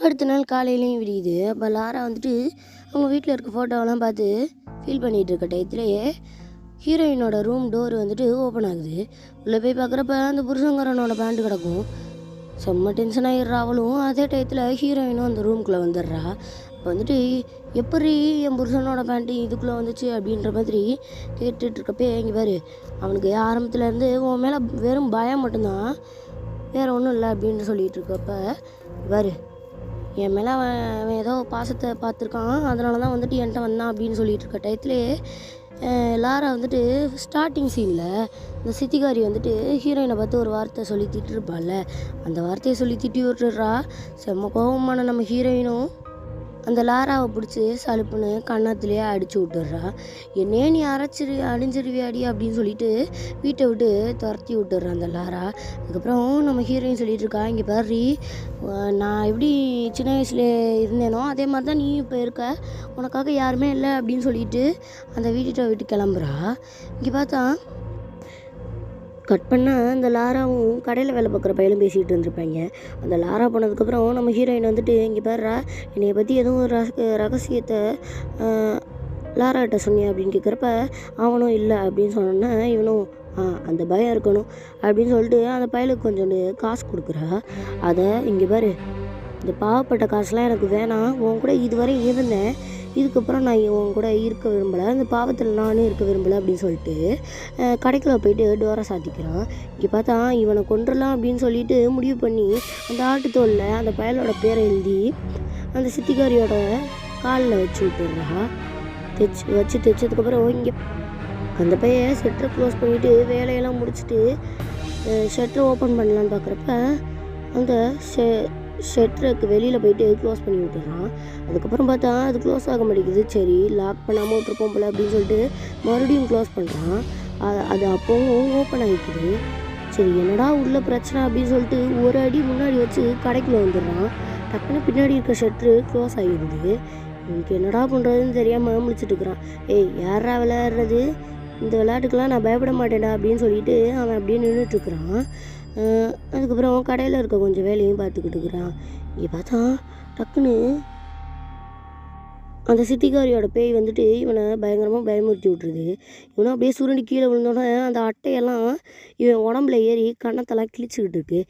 அடுத்த நாள் காலையிலையும் விடியுது. அப்போ லாரா வந்துட்டு அவங்க வீட்டில் இருக்க ஃபோட்டோவெல்லாம் பார்த்து ஃபீல் பண்ணிகிட்டு இருக்க டயத்துலேயே ஹீரோயினோட ரூம் டோர் வந்துட்டு ஓப்பன் ஆகுது. உள்ளே போய் பார்க்குறப்ப அந்த புருஷங்காரனோட பேண்ட் கிடக்கும். செம்ம டென்ஷன் ஆகிடுறா அவளும். அதே டயத்தில் ஹீரோயினும் அந்த ரூம்குள்ளே வந்துடுறா. இப்போ வந்துட்டு எப்படி என் புருஷனோட பேண்ட்டு இதுக்குள்ளே வந்துச்சு அப்படின்ற மாதிரி கேட்டுட்ருக்கப்பே இங்கே பாரு, அவனுக்கு ஆரம்பத்துலேருந்து உன் மேலே வெறும் பயம் மட்டும்தான், வேறு ஒன்றும் இல்லை அப்படின்னு சொல்லிகிட்டு இருக்கப்ப பாரு, என் மேலே அவன் ஏதோ பாசத்தை பார்த்துருக்கான், அதனால தான் வந்துட்டு என்கிட்ட வந்தான் அப்படின்னு சொல்லிட்டு இருக்க டயத்துலேயே லாரா வந்துட்டு ஸ்டார்டிங் சீனில் இந்த சித்திகாரி வந்துட்டு ஹீரோயினை பார்த்து ஒரு வார்த்தை சொல்லி திட்டிருப்பாள்ல, அந்த வார்த்தையை சொல்லி திட்டி விட்டுடுறா. செம்ம கோபமான நம்ம ஹீரோயினும் அந்த லாராவை பிடிச்சி சலுப்புன்னு கன்னத்துலேயே அடித்து விட்டுடுறா. என்னே நீ அழிஞ்சிருவியாடி அப்படின்னு சொல்லிட்டு வீட்டை விட்டு துரத்தி விட்டுடுறா அந்த லாரா. அதுக்கப்புறம் நம்ம ஹீரோயின் சொல்லிட்டு இருக்கா, இங்கே பாரு, நான் எப்படி சின்ன வயசுல இருந்தேனோ அதே மாதிரி தான் நீ இப்போ இருக்க, உனக்காக யாருமே இல்லை அப்படின்னு சொல்லிட்டு அந்த வீட்டை விட்டு கிளம்புறா. இங்கே பார்த்தா கட் பண்ணால் அந்த லாராவும் கடையில் வேலை பார்க்குற பையலும் பேசிகிட்டு இருந்திருப்பாங்க. அந்த லாரா போனதுக்கப்புறம் நம்ம ஹீரோயின் வந்துட்டு, இங்கே பாருடா, என்னை பற்றி எதுவும் ரகசியத்தை லாராட்ட சொன்னியா அப்படின்னு கேட்குறப்ப அவனும் இல்லை அப்படின்னு சொன்னோன்னா இவனும் அந்த பயம் இருக்கணும் அப்படின்னு சொல்லிட்டு அந்த பையலுக்கு கொஞ்சோண்டு காசு கொடுக்குறா. அதை இங்கே பாரு, இந்த பாவப்பட்ட காசுலாம் எனக்கு வேணாம், உன் கூட இதுவரை இருந்தேன், இதுக்கப்புறம் நான் உன் கூட இருக்க விரும்பலை, அந்த பாவத்தில் நானும் இருக்க விரும்பலை அப்படின்னு சொல்லிட்டு கடைக்குள்ளே போயிட்டு டோரை சாத்திக்கிறான். இங்கே பார்த்தா இவனை கொண்டுடலாம் அப்படின்னு சொல்லிட்டு முடிவு பண்ணி அந்த ஆட்டுத்தோலில் அந்த பயலோட பேரை எழுதி அந்த சித்திகாரியோட காலில் வச்சு விட்டுடுறா. தைச்சதுக்கப்புறம் இங்கே அந்த பையன் ஷட்டரை க்ளோஸ் பண்ணிவிட்டு வேலையெல்லாம் முடிச்சுட்டு ஷட்டரை ஓப்பன் பண்ணலான்னு பார்க்குறப்ப அந்த ஷட்டருக்கு வெளியில் போயிட்டு க்ளோஸ் பண்ணி விட்டுறான். அதுக்கப்புறம் பார்த்தா அது க்ளோஸ் ஆக மாட்டேங்குது. சரி, லாக் பண்ணாமல் விட்டுருப்போம் போல அப்படின்னு சொல்லிட்டு மறுபடியும் க்ளோஸ் பண்ணுறான். அது அப்போவும் ஓப்பன் ஆகிக்குது. சரி, என்னடா உள்ள பிரச்சனை அப்படின்னு சொல்லிட்டு ஒரு அடி முன்னாடி வச்சு கடைக்குள்ளே வந்துடுறான். டக்குன்னு பின்னாடி இருக்க ஷட்டரு க்ளோஸ் ஆகிடுது. எனக்கு என்னடா பண்ணுறதுன்னு தெரியாமல் முழிச்சிட்டு இருக்கிறான். ஏய், யாரா விளையாடுறது, இந்த விளையாட்டுக்கெல்லாம் நான் பயப்பட மாட்டேன்டா அப்படின்னு சொல்லிட்டு அவன் அப்படியே நின்றுட்டுருக்குறான். அதுக்கப்புறம் கடையில் இருக்க கொஞ்சம் வேலையும் பார்த்துக்கிட்டு இருக்கிறான். இங்கே பார்த்தா டக்குன்னு அந்த சித்திகாரியோட பேய் வந்துட்டு இவனை பயங்கரமாக பயமுறுத்தி விட்டுருது. இவனும் அப்படியே சுருண்டி கீழே விழுந்தோடனே அந்த அட்டையெல்லாம் இவன் உடம்புல ஏறி கன்னத்தெல்லாம் கிழிச்சிக்கிட்டு இருக்கு.